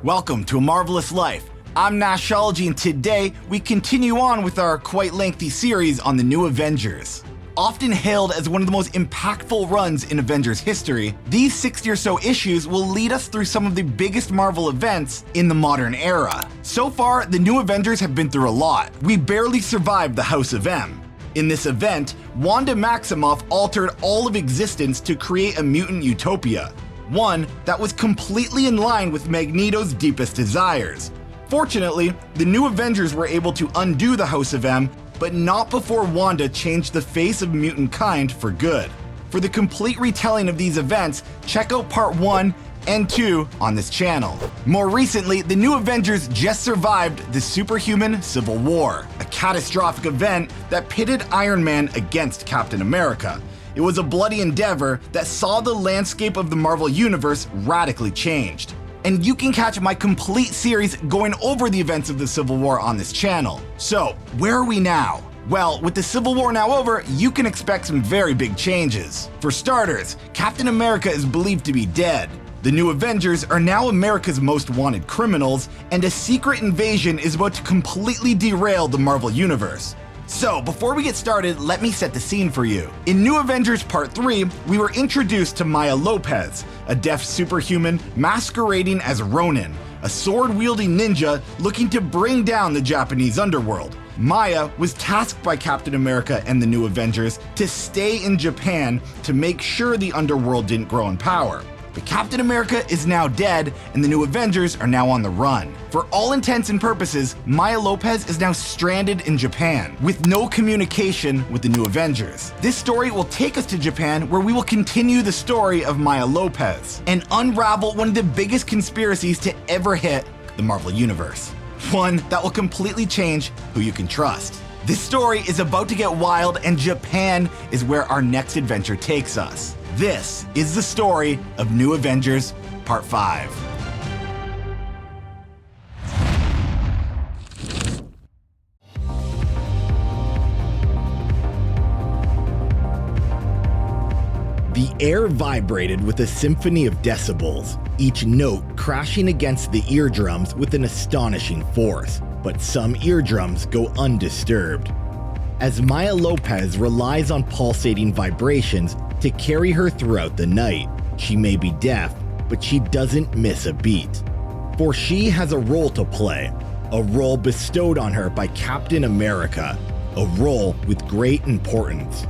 Welcome to A Marvelous Life. I'm Nashology, and today we continue on with our quite lengthy series on the New Avengers. Often hailed as one of the most impactful runs in Avengers history, these 60 or so issues will lead us through some of the biggest Marvel events in the modern era. So far, the New Avengers have been through a lot. We barely survived the House of M. In this event, Wanda Maximoff altered all of existence to create a mutant utopia, one that was completely in line with Magneto's deepest desires. Fortunately, the New Avengers were able to undo the House of M, but not before Wanda changed the face of mutant kind for good. For the complete retelling of these events, check out part 1 and 2 on this channel. More recently, the New Avengers just survived the Superhuman Civil War, a catastrophic event that pitted Iron Man against Captain America. It was a bloody endeavor that saw the landscape of the Marvel Universe radically changed. And you can catch my complete series going over the events of the Civil War on this channel. So, where are we now? Well, with the Civil War now over, you can expect some very big changes. For starters, Captain America is believed to be dead. The New Avengers are now America's most wanted criminals, and a secret invasion is about to completely derail the Marvel Universe. So, before we get started, let me set the scene for you. In New Avengers Part 3, we were introduced to Maya Lopez, a deaf superhuman masquerading as Ronin, a sword-wielding ninja looking to bring down the Japanese underworld. Maya was tasked by Captain America and the New Avengers to stay in Japan to make sure the underworld didn't grow in power. But Captain America is now dead, and the New Avengers are now on the run. For all intents and purposes, Maya Lopez is now stranded in Japan, with no communication with the New Avengers. This story will take us to Japan, where we will continue the story of Maya Lopez, and unravel one of the biggest conspiracies to ever hit the Marvel Universe. One that will completely change who you can trust. This story is about to get wild, and Japan is where our next adventure takes us. This is the story of New Avengers Part 5. The air vibrated with a symphony of decibels, each note crashing against the eardrums with an astonishing force, but some eardrums go undisturbed. As Maya Lopez relies on pulsating vibrations to carry her throughout the night, she may be deaf, but she doesn't miss a beat. For she has a role to play, a role bestowed on her by Captain America, a role with great importance.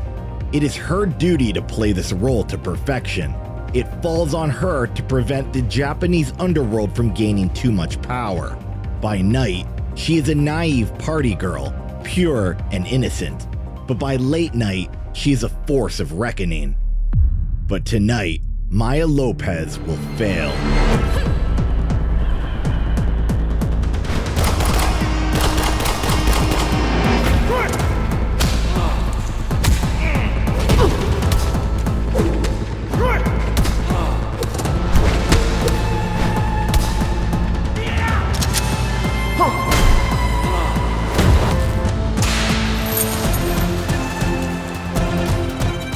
It is her duty to play this role to perfection. It falls on her to prevent the Japanese underworld from gaining too much power. By night, she is a naive party girl, pure and innocent, but by late night, she is a force of reckoning. But tonight, Maya Lopez will fail.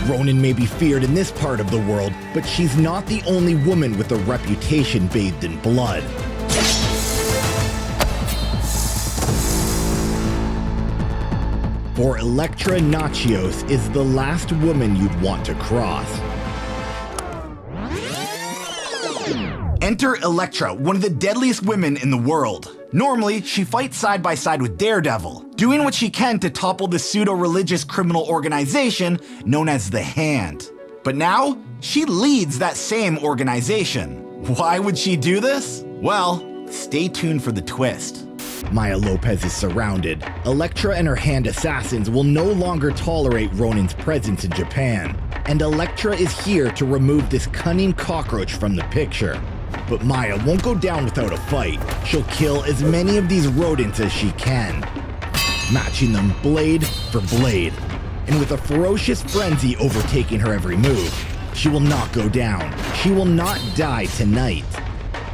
Ronin may be feared in this part of the world, but she's not the only woman with a reputation bathed in blood. For Elektra Nachios is the last woman you'd want to cross. Enter Elektra, one of the deadliest women in the world. Normally, she fights side by side with Daredevil, doing what she can to topple the pseudo-religious criminal organization known as the Hand. But now, she leads that same organization. Why would she do this? Well, stay tuned for the twist. Maya Lopez is surrounded. Elektra and her Hand assassins will no longer tolerate Ronin's presence in Japan, and Elektra is here to remove this cunning cockroach from the picture. But Maya won't go down without a fight. She'll kill as many of these rodents as she can, matching them blade for blade. And with a ferocious frenzy overtaking her every move, she will not go down. She will not die tonight.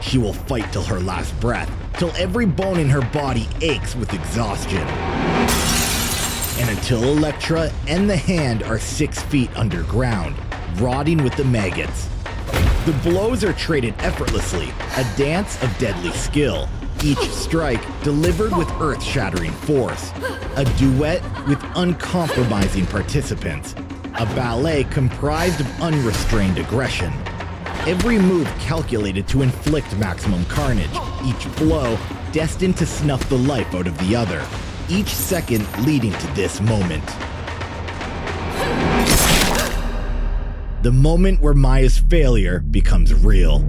She will fight till her last breath, till every bone in her body aches with exhaustion. And until Elektra and the Hand are 6 feet underground, rotting with the maggots. The blows are traded effortlessly, a dance of deadly skill. Each strike delivered with earth-shattering force. A duet with uncompromising participants. A ballet comprised of unrestrained aggression. Every move calculated to inflict maximum carnage, each blow destined to snuff the life out of the other, each second leading to this moment. The moment where Maya's failure becomes real.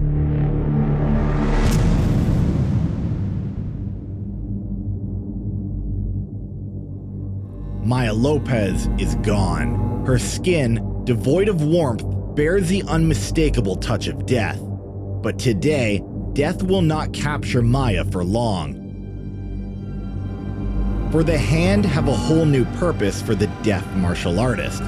Maya Lopez is gone. Her skin, devoid of warmth, bears the unmistakable touch of death. But today, death will not capture Maya for long. For the hand have a whole new purpose for the deaf martial artist.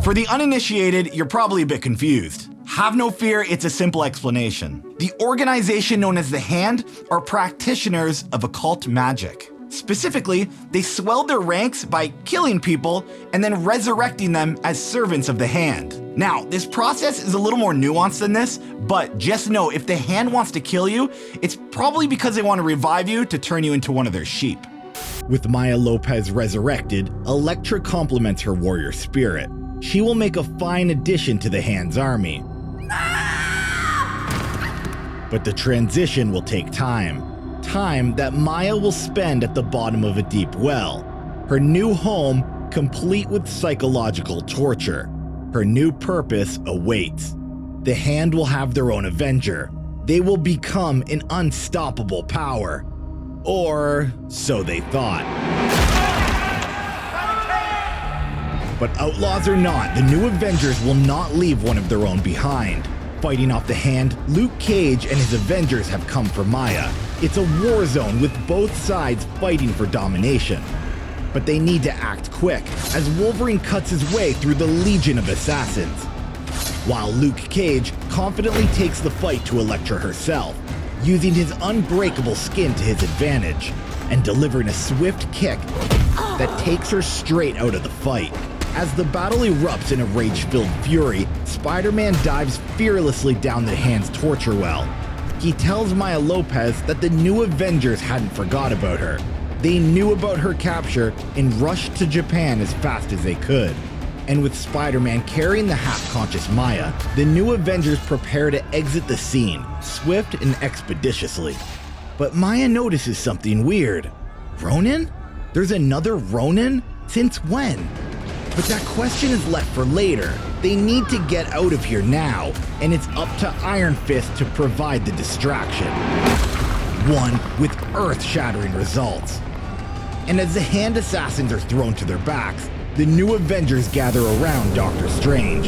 For the uninitiated, you're probably a bit confused. Have no fear, it's a simple explanation. The organization known as the Hand are practitioners of occult magic. Specifically, they swelled their ranks by killing people and then resurrecting them as servants of the Hand. Now, this process is a little more nuanced than this, but just know if the Hand wants to kill you, it's probably because they want to revive you to turn you into one of their sheep. With Maya Lopez resurrected, Elektra complements her warrior spirit. She will make a fine addition to the Hand's army. But the transition will take time. Time that Maya will spend at the bottom of a deep well. Her new home, complete with psychological torture. Her new purpose awaits. The Hand will have their own Avenger. They will become an unstoppable power. Or so they thought. But outlaws or not, the new Avengers will not leave one of their own behind. Fighting off the Hand, Luke Cage and his Avengers have come for Maya. It's a war zone with both sides fighting for domination. But they need to act quick, as Wolverine cuts his way through the legion of assassins. While Luke Cage confidently takes the fight to Elektra herself, using his unbreakable skin to his advantage, and delivering a swift kick that takes her straight out of the fight. As the battle erupts in a rage-filled fury, Spider-Man dives fearlessly down the Hand's torture well. He tells Maya Lopez that the new Avengers hadn't forgot about her. They knew about her capture and rushed to Japan as fast as they could. And with Spider-Man carrying the half-conscious Maya, the new Avengers prepare to exit the scene, swift and expeditiously. But Maya notices something weird. Ronin? There's another Ronin? Since when? But that question is left for later. They need to get out of here now, and it's up to Iron Fist to provide the distraction. One with earth-shattering results. And as the Hand assassins are thrown to their backs, the new Avengers gather around Doctor Strange.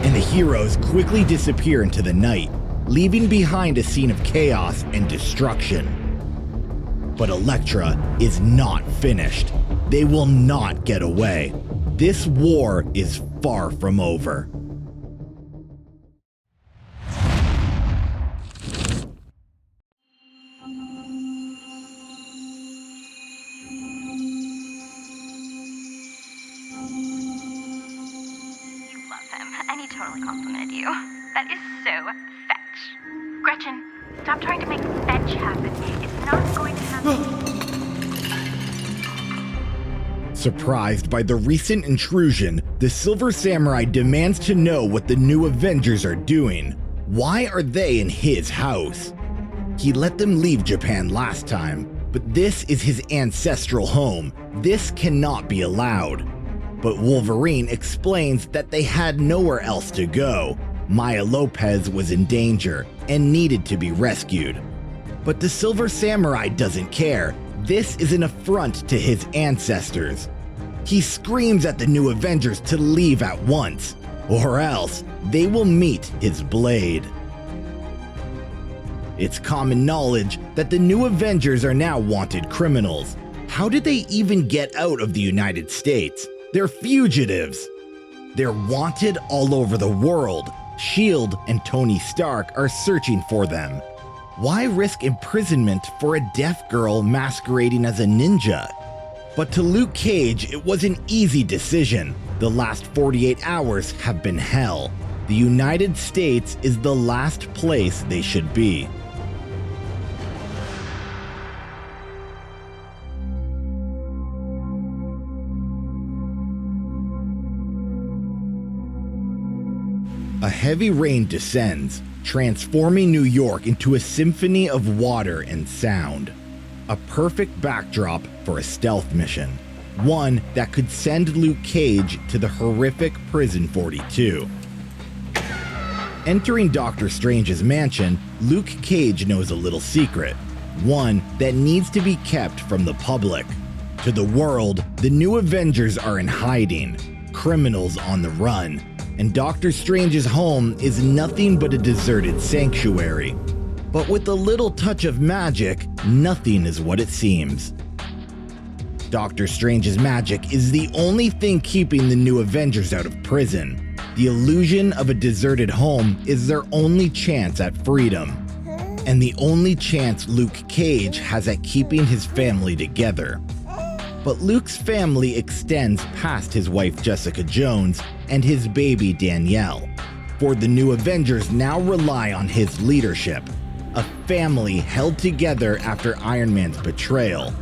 And the heroes quickly disappear into the night, leaving behind a scene of chaos and destruction. But Elektra is not finished. They will not get away. This war is far from over. And he totally complimented you. That is so fetch. Gretchen, stop trying to make fetch happen. It's not going to happen. Surprised by the recent intrusion, the Silver Samurai demands to know what the new Avengers are doing. Why are they in his house? He let them leave Japan last time, but this is his ancestral home. This cannot be allowed. But Wolverine explains that they had nowhere else to go. Maya Lopez was in danger and needed to be rescued. But the Silver Samurai doesn't care. This is an affront to his ancestors. He screams at the new Avengers to leave at once, or else they will meet his blade. It's common knowledge that the new Avengers are now wanted criminals. How did they even get out of the United States? They're fugitives. They're wanted all over the world. S.H.I.E.L.D. and Tony Stark are searching for them. Why risk imprisonment for a deaf girl masquerading as a ninja? But to Luke Cage, it was an easy decision. The last 48 hours have been hell. The United States is the last place they should be. A heavy rain descends, transforming New York into a symphony of water and sound. A perfect backdrop for a stealth mission. One that could send Luke Cage to the horrific Prison 42. Entering Doctor Strange's mansion, Luke Cage knows a little secret. One that needs to be kept from the public. To the world, the new Avengers are in hiding. Criminals on the run. And Doctor Strange's home is nothing but a deserted sanctuary. But with a little touch of magic, nothing is what it seems. Doctor Strange's magic is the only thing keeping the new Avengers out of prison. The illusion of a deserted home is their only chance at freedom. And the only chance Luke Cage has at keeping his family together. But Luke's family extends past his wife Jessica Jones and his baby Danielle. For the new Avengers now rely on his leadership. A family held together after Iron Man's betrayal.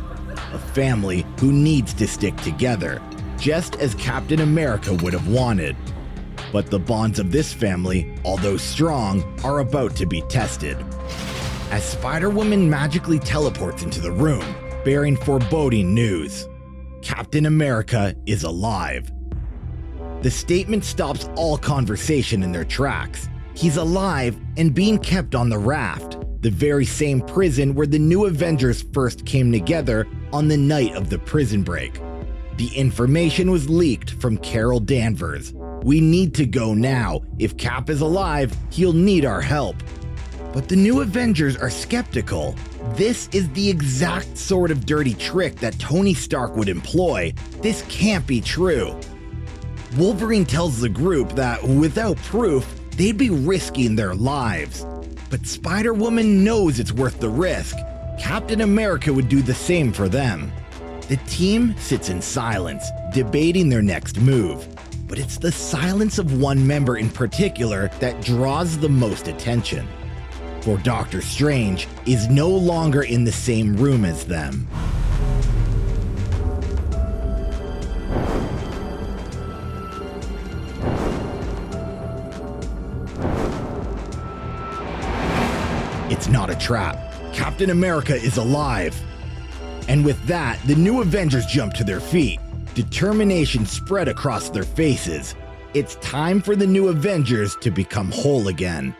A family who needs to stick together, just as Captain America would have wanted. But the bonds of this family, although strong, are about to be tested. As Spider-Woman magically teleports into the room, bearing foreboding news. Captain America is alive. The statement stops all conversation in their tracks. He's alive and being kept on the raft, the very same prison where the new Avengers first came together on the night of the prison break. The information was leaked from Carol Danvers. We need to go now. If Cap is alive, he'll need our help. But the new Avengers are skeptical. This is the exact sort of dirty trick that Tony Stark would employ. This can't be true. Wolverine tells the group that without proof, they'd be risking their lives. But Spider-Woman knows it's worth the risk. Captain America would do the same for them. The team sits in silence, debating their next move. But it's the silence of one member in particular that draws the most attention. For Doctor Strange is no longer in the same room as them. It's not a trap. Captain America is alive. And with that, the new Avengers jump to their feet. Determination spread across their faces. It's time for the new Avengers to become whole again.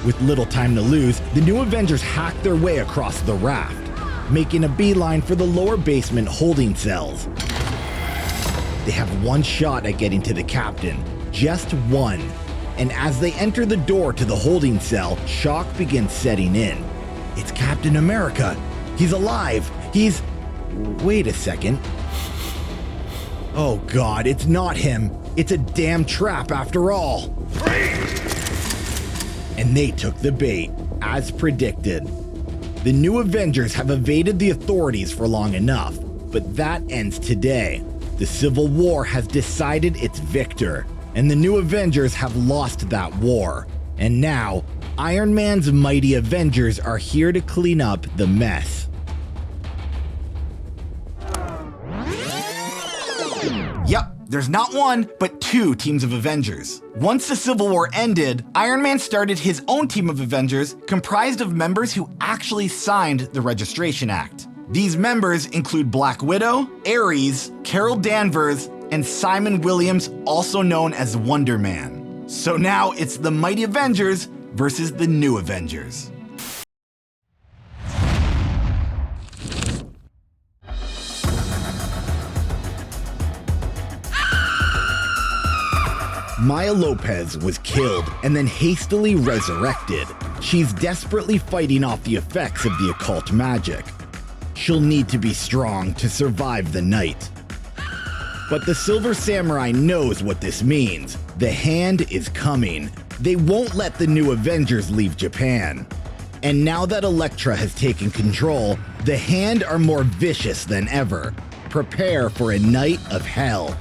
With little time to lose, the new Avengers hack their way across the raft, making a beeline for the lower basement holding cells. They have one shot at getting to the captain, just one. And as they enter the door to the holding cell, shock begins setting in. It's Captain America. He's alive. Wait a second. Oh God, it's not him. It's a damn trap after all. And they took the bait, as predicted. The new Avengers have evaded the authorities for long enough, but that ends today. The Civil War has decided its victor, and the new Avengers have lost that war. And now, Iron Man's mighty Avengers are here to clean up the mess. Yup, there's not one, but two teams of Avengers. Once the Civil War ended, Iron Man started his own team of Avengers comprised of members who actually signed the Registration Act. These members include Black Widow, Ares, Carol Danvers, and Simon Williams, also known as Wonder Man. So now it's the Mighty Avengers versus the New Avengers. Maya Lopez was killed and then hastily resurrected. She's desperately fighting off the effects of the occult magic. She'll need to be strong to survive the night. But the Silver Samurai knows what this means. The Hand is coming. They won't let the new Avengers leave Japan. And now that Elektra has taken control, the Hand are more vicious than ever. Prepare for a night of hell.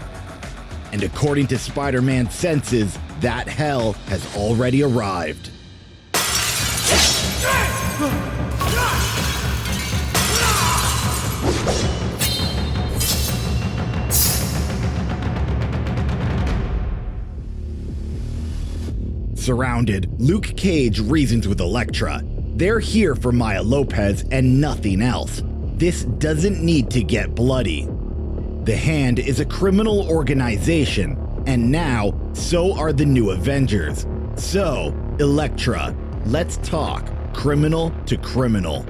And according to Spider-Man's senses, that hell has already arrived. Surrounded, Luke Cage reasons with Elektra. They're here for Maya Lopez and nothing else. This doesn't need to get bloody. The Hand is a criminal organization, and now, so are the new Avengers. So, Elektra, let's talk criminal to criminal.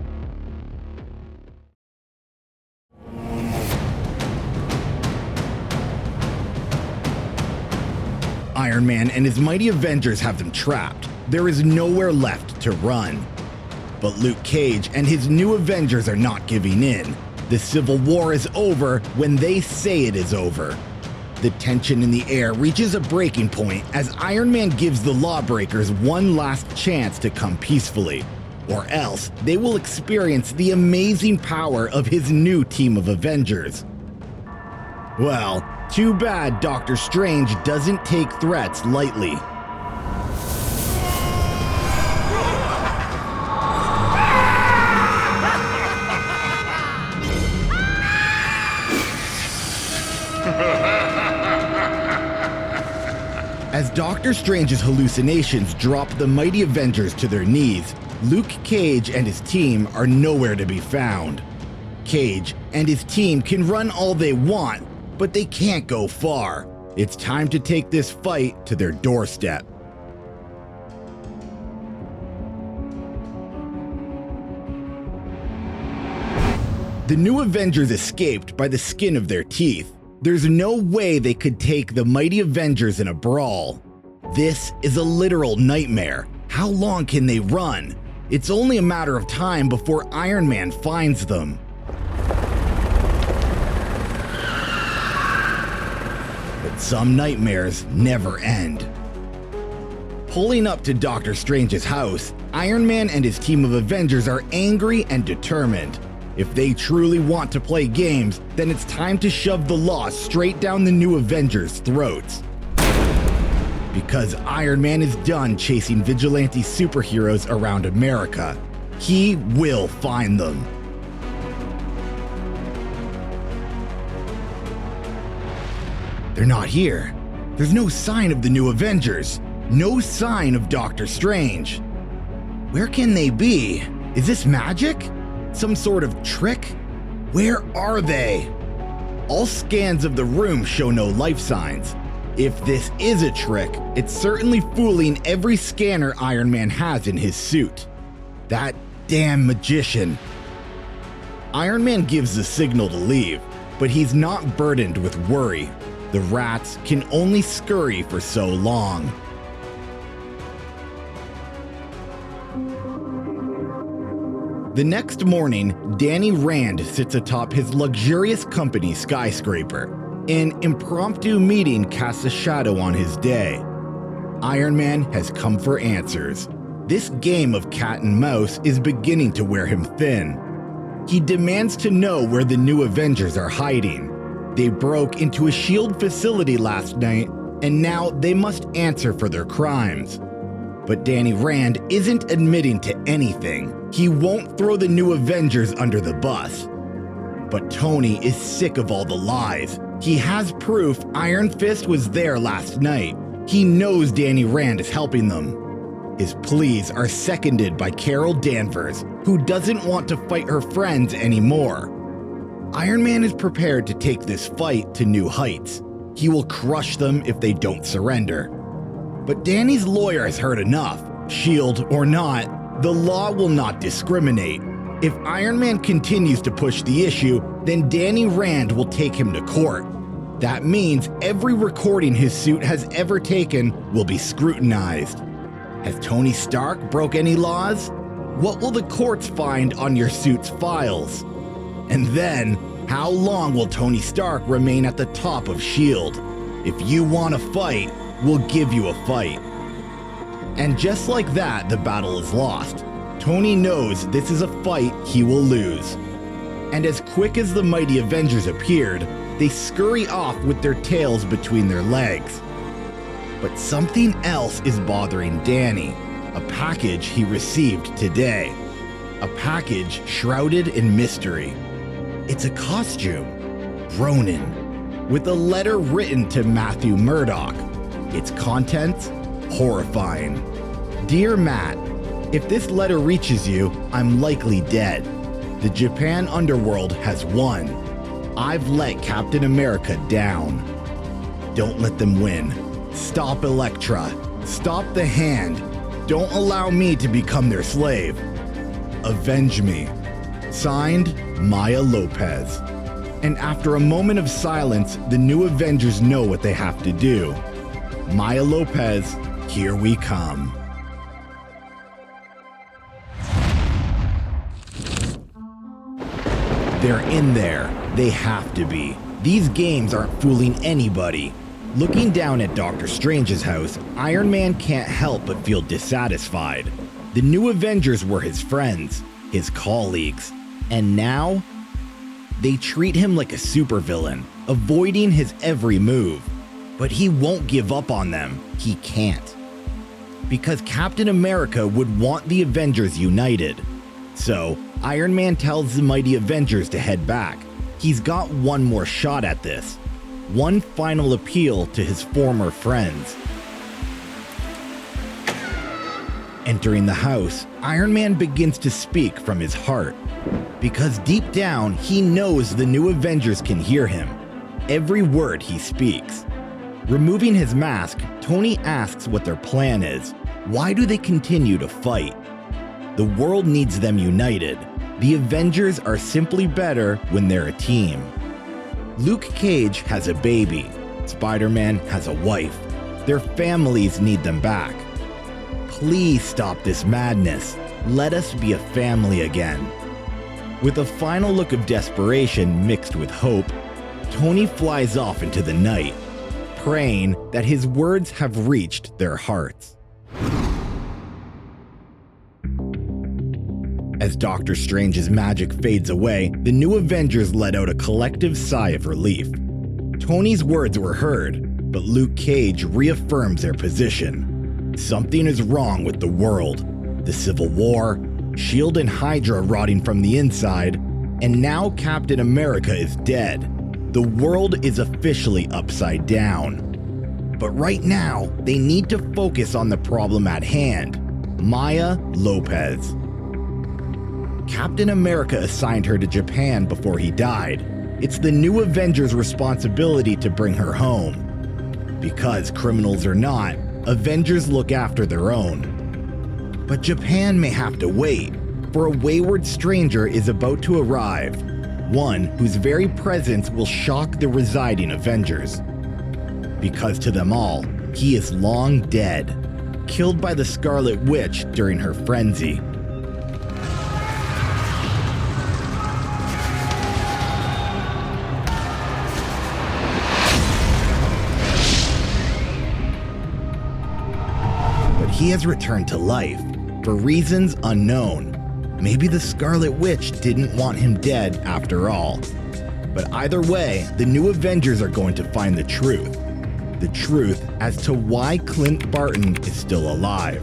Iron Man and his mighty Avengers have them trapped. There is nowhere left to run. But Luke Cage and his new Avengers are not giving in. The Civil War is over when they say it is over. The tension in the air reaches a breaking point as Iron Man gives the lawbreakers one last chance to come peacefully, or else they will experience the amazing power of his new team of Avengers. Well, too bad Doctor Strange doesn't take threats lightly. As Doctor Strange's hallucinations drop the mighty Avengers to their knees, Luke Cage and his team are nowhere to be found. Cage and his team can run all they want, but they can't go far. It's time to take this fight to their doorstep. The new Avengers escaped by the skin of their teeth. There's no way they could take the mighty Avengers in a brawl. This is a literal nightmare. How long can they run? It's only a matter of time before Iron Man finds them. But some nightmares never end. Pulling up to Doctor Strange's house, Iron Man and his team of Avengers are angry and determined. If they truly want to play games, then it's time to shove the law straight down the new Avengers' throats. Because Iron Man is done chasing vigilante superheroes around America. He will find them. They're not here. There's no sign of the new Avengers. No sign of Doctor Strange. Where can they be? Is this magic? Some sort of trick? Where are they? All scans of the room show no life signs. If this is a trick, it's certainly fooling every scanner Iron Man has in his suit. That damn magician. Iron Man gives the signal to leave, but he's not burdened with worry. The rats can only scurry for so long. The next morning, Danny Rand sits atop his luxurious company skyscraper. An impromptu meeting casts a shadow on his day. Iron Man has come for answers. This game of cat and mouse is beginning to wear him thin. He demands to know where the new Avengers are hiding. They broke into a S.H.I.E.L.D. facility last night, and now they must answer for their crimes. But Danny Rand isn't admitting to anything. He won't throw the new Avengers under the bus. But Tony is sick of all the lies. He has proof Iron Fist was there last night. He knows Danny Rand is helping them. His pleas are seconded by Carol Danvers, who doesn't want to fight her friends anymore. Iron Man is prepared to take this fight to new heights. He will crush them if they don't surrender. But Danny's lawyer has heard enough. S.H.I.E.L.D. or not, the law will not discriminate. If Iron Man continues to push the issue, then Danny Rand will take him to court. That means every recording his suit has ever taken will be scrutinized. Has Tony Stark broke any laws? What will the courts find on your suit's files? And then, How long will Tony Stark remain at the top of S.H.I.E.L.D.? If you want to fight, we'll give you a fight. And just like that, the battle is lost. Tony knows this is a fight he will lose. And as quick as the mighty Avengers appeared, they scurry off with their tails between their legs. But something else is bothering Danny, a package he received today. A package shrouded in mystery. It's a costume, Ronin, with a letter written to Matthew Murdock. Its contents, horrifying. Dear Matt, if this letter reaches you, I'm likely dead. The Japan underworld has won. I've let Captain America down. Don't let them win. Stop Elektra. Stop the Hand. Don't allow me to become their slave. Avenge me. Signed, Maya Lopez. And after a moment of silence, the new Avengers know what they have to do. Maya Lopez, here we come. They're in there. They have to be. These games aren't fooling anybody. Looking down at Doctor Strange's house, Iron Man can't help but feel dissatisfied. The new Avengers were his friends, his colleagues, and now they treat him like a supervillain, avoiding his every move. But he won't give up on them. He can't. Because Captain America would want the Avengers united. So, Iron Man tells the mighty Avengers to head back. He's got one more shot at this. One final appeal to his former friends. Entering the house, Iron Man begins to speak from his heart. Because deep down, he knows the new Avengers can hear him. Every word he speaks. Removing his mask, Tony asks what their plan is. Why do they continue to fight? The world needs them united. The Avengers are simply better when they're a team. Luke Cage has a baby. Spider-Man has a wife. Their families need them back. Please stop this madness. Let us be a family again. With a final look of desperation mixed with hope, Tony flies off into the night, praying that his words have reached their hearts. As Doctor Strange's magic fades away, the new Avengers let out a collective sigh of relief. Tony's words were heard, but Luke Cage reaffirms their position. Something is wrong with the world. The Civil War, S.H.I.E.L.D. and Hydra rotting from the inside, and now Captain America is dead. The world is officially upside down. But right now, they need to focus on the problem at hand, Maya Lopez. Captain America assigned her to Japan before he died. It's the new Avengers' responsibility to bring her home. Because criminals or not, Avengers look after their own. But Japan may have to wait, for a wayward stranger is about to arrive. One whose very presence will shock the residing Avengers. Because to them all, he is long dead, killed by the Scarlet Witch during her frenzy. He has returned to life, for reasons unknown. Maybe the Scarlet Witch didn't want him dead after all. But either way, the new Avengers are going to find the truth. The truth as to why Clint Barton is still alive.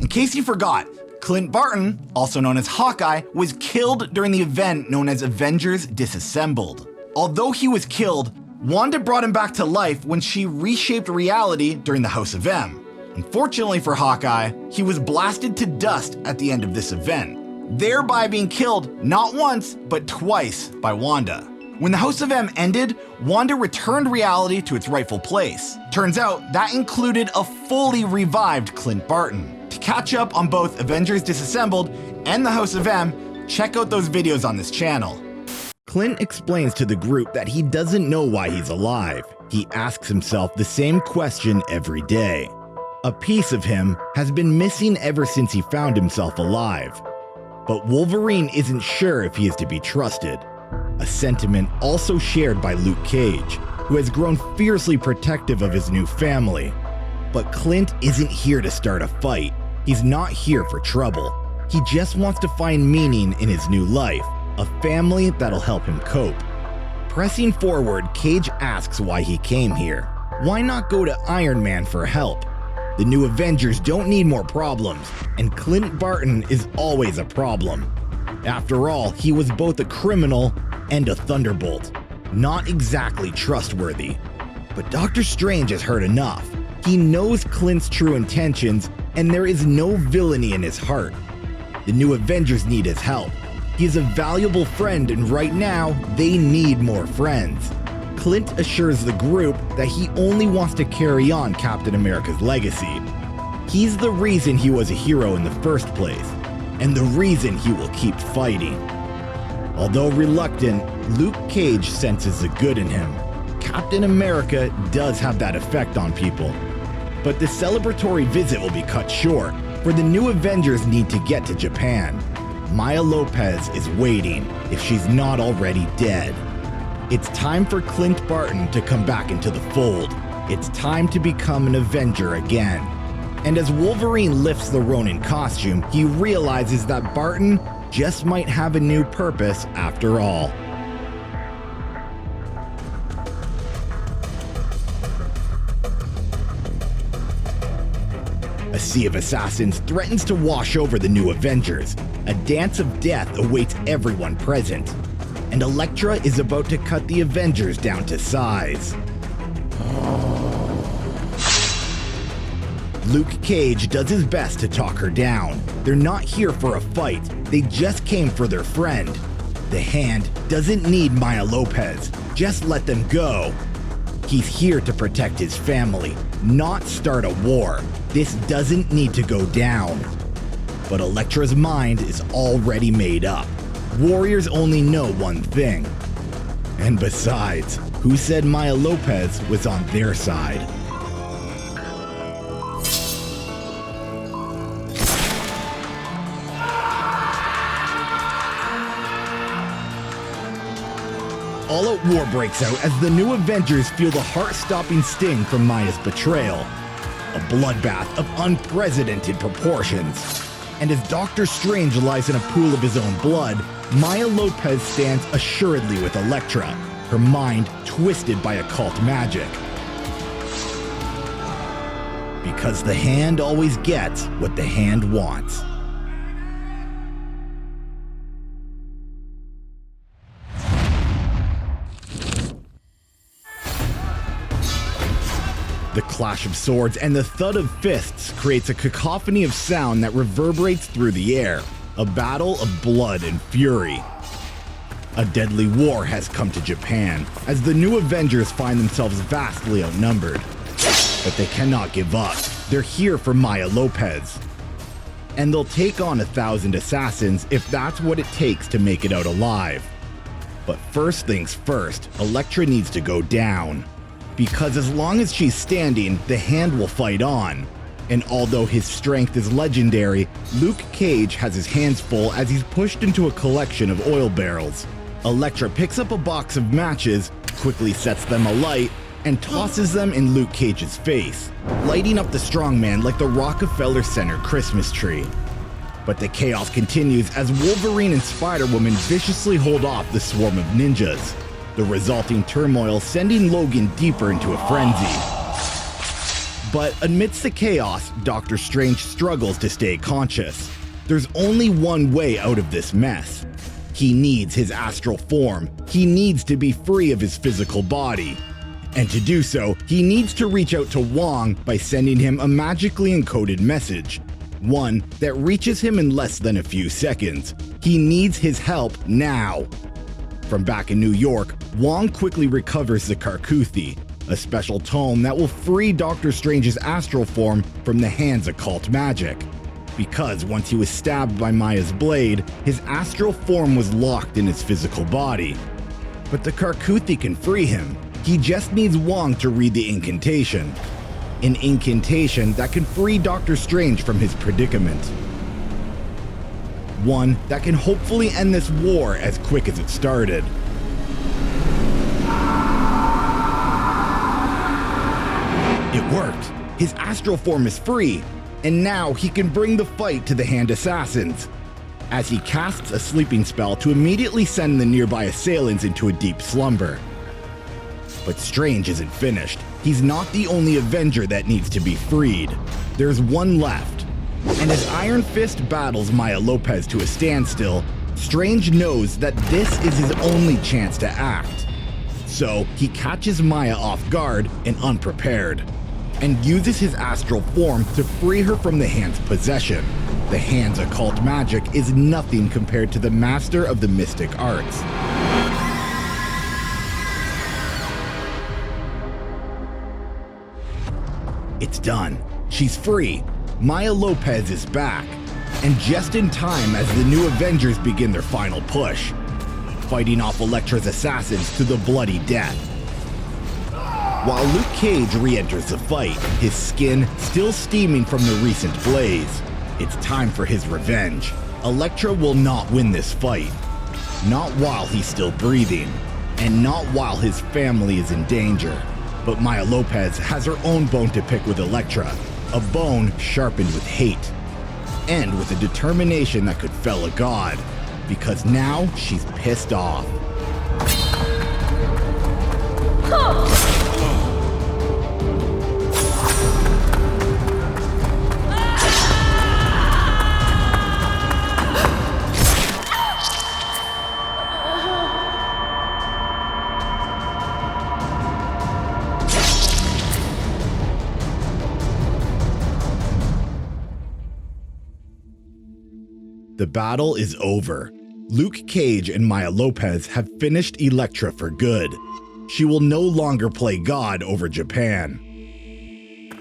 In case you forgot, Clint Barton, also known as Hawkeye, was killed during the event known as Avengers Disassembled. Although he was killed, Wanda brought him back to life when she reshaped reality during the House of M. Unfortunately for Hawkeye, he was blasted to dust at the end of this event, thereby being killed not once, but twice by Wanda. When the House of M ended, Wanda returned reality to its rightful place. Turns out that included a fully revived Clint Barton. To catch up on both Avengers Disassembled and the House of M, check out those videos on this channel. Clint explains to the group that he doesn't know why he's alive. He asks himself the same question every day. A piece of him has been missing ever since he found himself alive. But Wolverine isn't sure if he is to be trusted. A sentiment also shared by Luke Cage, who has grown fiercely protective of his new family. But Clint isn't here to start a fight. He's not here for trouble. He just wants to find meaning in his new life, a family that'll help him cope. Pressing forward, Cage asks why he came here. Why not go to Iron Man for help? The new Avengers don't need more problems, and Clint Barton is always a problem. After all, he was both a criminal and a Thunderbolt. Not exactly trustworthy. But Doctor Strange has heard enough. He knows Clint's true intentions, and there is no villainy in his heart. The new Avengers need his help. He is a valuable friend, and right now, they need more friends. Clint assures the group that he only wants to carry on Captain America's legacy. He's the reason he was a hero in the first place, and the reason he will keep fighting. Although reluctant, Luke Cage senses the good in him. Captain America does have that effect on people. But the celebratory visit will be cut short, for the new Avengers need to get to Japan. Maya Lopez is waiting, if she's not already dead. It's time for Clint Barton to come back into the fold. It's time to become an Avenger again. And as Wolverine lifts the Ronin costume, he realizes that Barton just might have a new purpose after all. A sea of assassins threatens to wash over the new Avengers. A dance of death awaits everyone present. And Elektra is about to cut the Avengers down to size. Luke Cage does his best to talk her down. They're not here for a fight, they just came for their friend. The Hand doesn't need Maya Lopez, just let them go. He's here to protect his family, not start a war. This doesn't need to go down. But Elektra's mind is already made up. Warriors only know one thing. And besides, who said Maya Lopez was on their side? All-out war breaks out as the new Avengers feel the heart-stopping sting from Maya's betrayal. A bloodbath of unprecedented proportions. And as Doctor Strange lies in a pool of his own blood, Maya Lopez stands assuredly with Elektra, her mind twisted by occult magic. Because the Hand always gets what the Hand wants. The clash of swords and the thud of fists creates a cacophony of sound that reverberates through the air, a battle of blood and fury. A deadly war has come to Japan, as the new Avengers find themselves vastly outnumbered. But they cannot give up. They're here for Maya Lopez. And they'll take on 1,000 assassins if that's what it takes to make it out alive. But first things first, Elektra needs to go down. Because as long as she's standing, the Hand will fight on. And although his strength is legendary, Luke Cage has his hands full as he's pushed into a collection of oil barrels. Elektra picks up a box of matches, quickly sets them alight, and tosses them in Luke Cage's face, lighting up the strongman like the Rockefeller Center Christmas tree. But the chaos continues as Wolverine and Spider-Woman viciously hold off the swarm of ninjas, the resulting turmoil sending Logan deeper into a frenzy. But amidst the chaos, Doctor Strange struggles to stay conscious. There's only one way out of this mess. He needs his astral form. He needs to be free of his physical body. And to do so, he needs to reach out to Wong by sending him a magically encoded message. One that reaches him in less than a few seconds. He needs his help now. From back in New York, Wong quickly recovers the Karkuthi, a special tome that will free Doctor Strange's astral form from the Hand's occult magic. Because once he was stabbed by Maya's blade, his astral form was locked in his physical body. But the Karkuthi can free him. He just needs Wong to read the incantation. An incantation that can free Doctor Strange from his predicament. One that can hopefully end this war as quick as it started. It worked. His astral form is free, and now he can bring the fight to the Hand Assassins, as he casts a sleeping spell to immediately send the nearby assailants into a deep slumber. But Strange isn't finished. He's not the only Avenger that needs to be freed. There's one left. And as Iron Fist battles Maya Lopez to a standstill, Strange knows that this is his only chance to act. So he catches Maya off guard and unprepared, and uses his astral form to free her from the Hand's possession. The Hand's occult magic is nothing compared to the master of the mystic arts. It's done. She's free. Maya Lopez is back, and just in time as the new Avengers begin their final push, fighting off Elektra's assassins to the bloody death. While Luke Cage re-enters the fight, his skin still steaming from the recent blaze. It's time for his revenge. Elektra will not win this fight. Not while he's still breathing, and not while his family is in danger. But Maya Lopez has her own bone to pick with Elektra, a bone sharpened with hate, and with a determination that could fell a god, because now she's pissed off. The battle is over. Luke Cage and Maya Lopez have finished Elektra for good. She will no longer play God over Japan.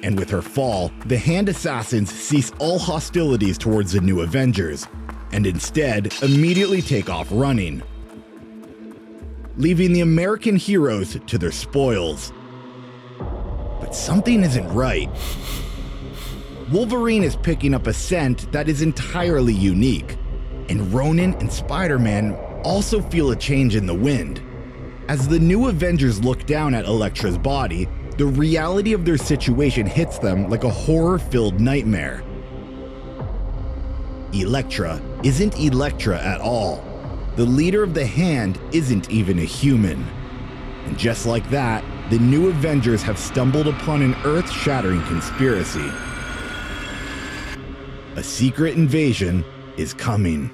And with her fall, the Hand Assassins cease all hostilities towards the new Avengers, and instead immediately take off running, leaving the American heroes to their spoils. But something isn't right. Wolverine is picking up a scent that is entirely unique, and Ronin and Spider-Man also feel a change in the wind. As the new Avengers look down at Elektra's body, the reality of their situation hits them like a horror-filled nightmare. Elektra isn't Elektra at all. The leader of the Hand isn't even a human. And just like that, the new Avengers have stumbled upon an earth-shattering conspiracy. A secret invasion is coming.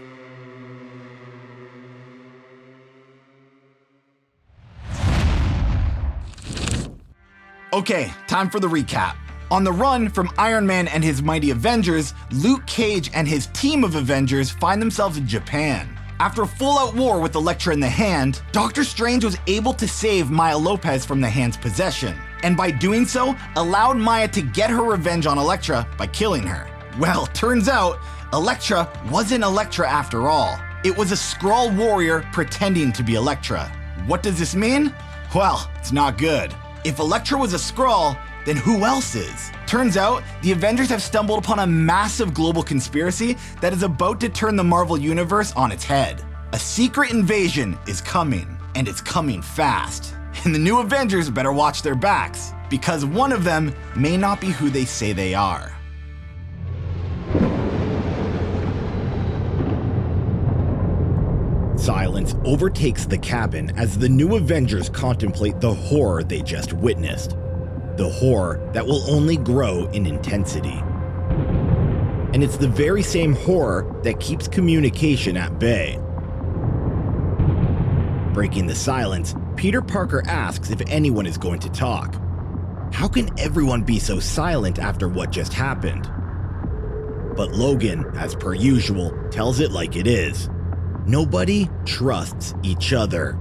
Okay, time for the recap. On the run from Iron Man and his mighty Avengers, Luke Cage and his team of Avengers find themselves in Japan. After a full-out war with Elektra in the Hand, Doctor Strange was able to save Maya Lopez from the Hand's possession, and by doing so, allowed Maya to get her revenge on Elektra by killing her. Well, turns out, Elektra wasn't Elektra after all. It was a Skrull warrior pretending to be Elektra. What does this mean? Well, it's not good. If Elektra was a Skrull, then who else is? Turns out, the Avengers have stumbled upon a massive global conspiracy that is about to turn the Marvel Universe on its head. A secret invasion is coming, and it's coming fast. And the new Avengers better watch their backs, because one of them may not be who they say they are. Silence overtakes the cabin as the new Avengers contemplate the horror they just witnessed. The horror that will only grow in intensity. And it's the very same horror that keeps communication at bay. Breaking the silence, Peter Parker asks if anyone is going to talk. How can everyone be so silent after what just happened? But Logan, as per usual, tells it like it is. Nobody trusts each other.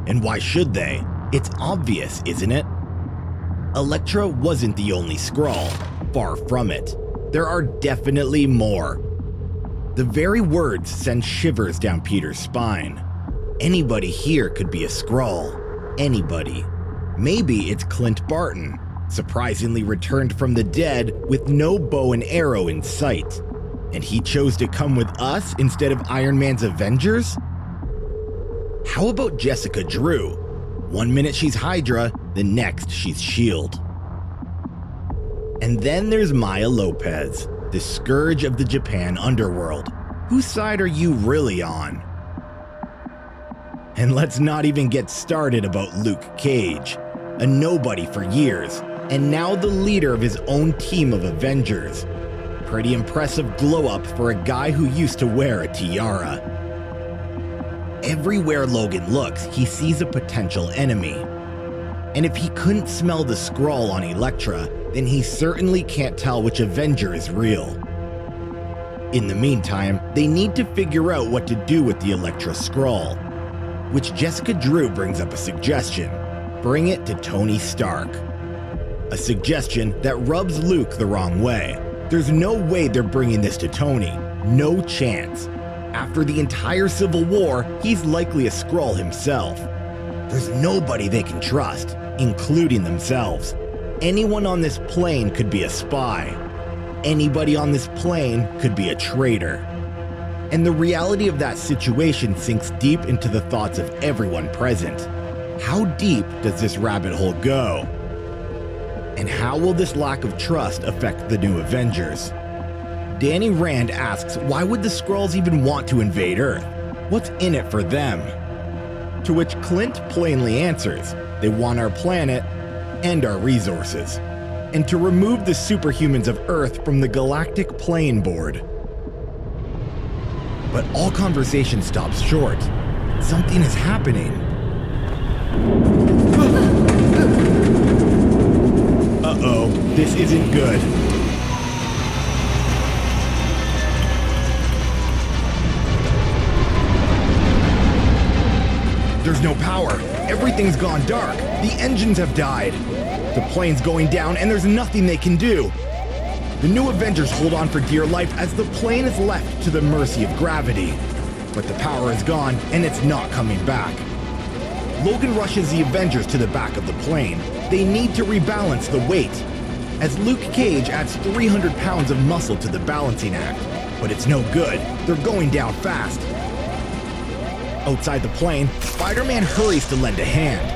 And why should they? It's obvious, isn't it? Elektra wasn't the only Skrull. Far from it. There are definitely more. The very words send shivers down Peter's spine. Anybody here could be a Skrull. Anybody. Maybe it's Clint Barton, surprisingly returned from the dead with no bow and arrow in sight. And he chose to come with us instead of Iron Man's Avengers? How about Jessica Drew? One minute she's Hydra, the next she's S.H.I.E.L.D. And then there's Maya Lopez, the scourge of the Japan underworld. Whose side are you really on? And let's not even get started about Luke Cage, a nobody for years, and now the leader of his own team of Avengers. Pretty impressive glow-up for a guy who used to wear a tiara. Everywhere Logan looks, he sees a potential enemy. And if he couldn't smell the Skrull on Elektra, then he certainly can't tell which Avenger is real. In the meantime, they need to figure out what to do with the Elektra Skrull, which Jessica Drew brings up a suggestion: bring it to Tony Stark. A suggestion that rubs Luke the wrong way. There's no way they're bringing this to Tony. No chance. After the entire Civil War, he's likely a Skrull himself. There's nobody they can trust, including themselves. Anyone on this plane could be a spy. Anybody on this plane could be a traitor. And the reality of that situation sinks deep into the thoughts of everyone present. How deep does this rabbit hole go? And how will this lack of trust affect the new Avengers? Danny Rand asks, why would the Skrulls even want to invade Earth? What's in it for them? To which Clint plainly answers, they want our planet and our resources, and to remove the superhumans of Earth from the galactic playing board. But all conversation stops short. Something is happening. Uh-oh, this isn't good. There's no power. Everything's gone dark. The engines have died. The plane's going down and there's nothing they can do. The new Avengers hold on for dear life as the plane is left to the mercy of gravity. But the power is gone and it's not coming back. Logan rushes the Avengers to the back of the plane. They need to rebalance the weight, as Luke Cage adds 300 pounds of muscle to the balancing act. But it's no good. They're going down fast. Outside the plane, Spider-Man hurries to lend a hand,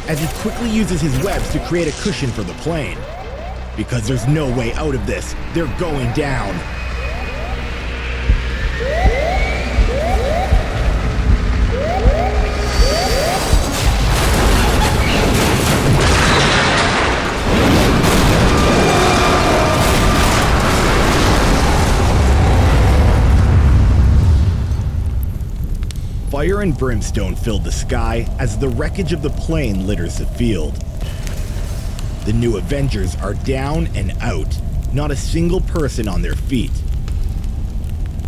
as he quickly uses his webs to create a cushion for the plane. Because there's no way out of this. They're going down. Fire and brimstone fill the sky as the wreckage of the plane litters the field. The new Avengers are down and out, not a single person on their feet.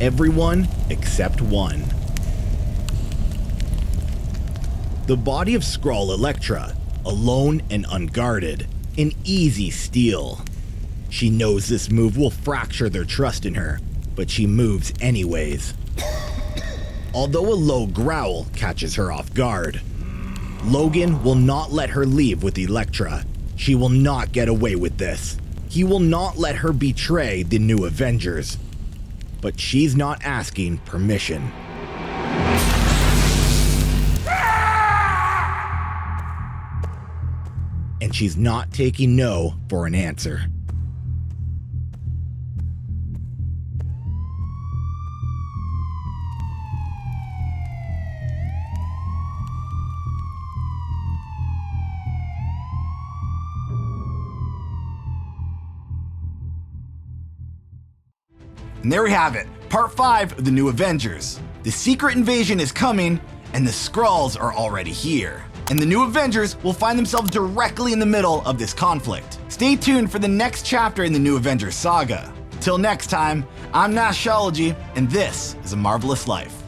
Everyone except one. The body of Skrull Elektra, alone and unguarded, an easy steal. She knows this move will fracture their trust in her, but she moves anyways. Although a low growl catches her off guard. Logan will not let her leave with Elektra. She will not get away with this. He will not let her betray the new Avengers. But she's not asking permission. And she's not taking no for an answer. And there we have it, Part 5 of the New Avengers. The secret invasion is coming, and the Skrulls are already here. And the New Avengers will find themselves directly in the middle of this conflict. Stay tuned for the next chapter in the New Avengers saga. Till next time, I'm Nashology, and this is A Marvelous Life.